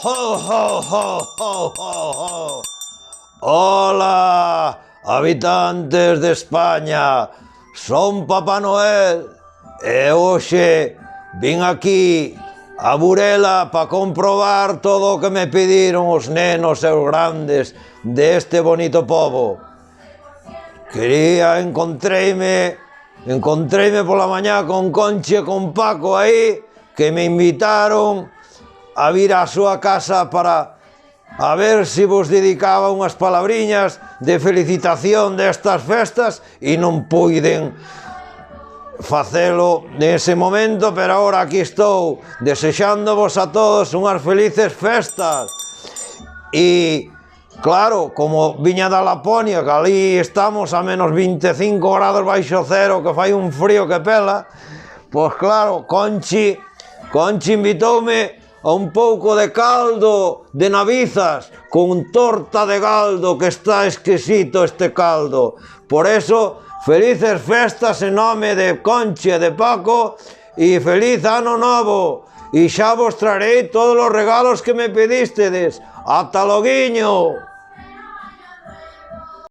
Ho, ho, ho, ho, ho, ho. Hola, habitantes de España. Son Papá Noel e hoxe vin aquí a Burela para comprobar todo o que me pediron os nenos e os grandes deste bonito pobo. Encontreime pola mañá con Conchi e con Paco aí, que me invitaron a vir á súa casa para a ver se vos dedicaba unhas palabriñas de felicitación destas festas e non puiden facelo nese momento, pero agora aquí estou desexándovos a todos unhas felices festas. E claro, como viña da Laponia, que ali estamos a menos 25 grados baixo cero, que fai un frío que pela, pois claro, Conchi invitoume a un pouco de caldo de navizas con torta de galdo, que está exquisito este caldo. Por eso, felices festas en nome de Conchi e de Paco e feliz ano novo. E xa vos traerei todos os regalos que me pedistedes. Ata loguiño!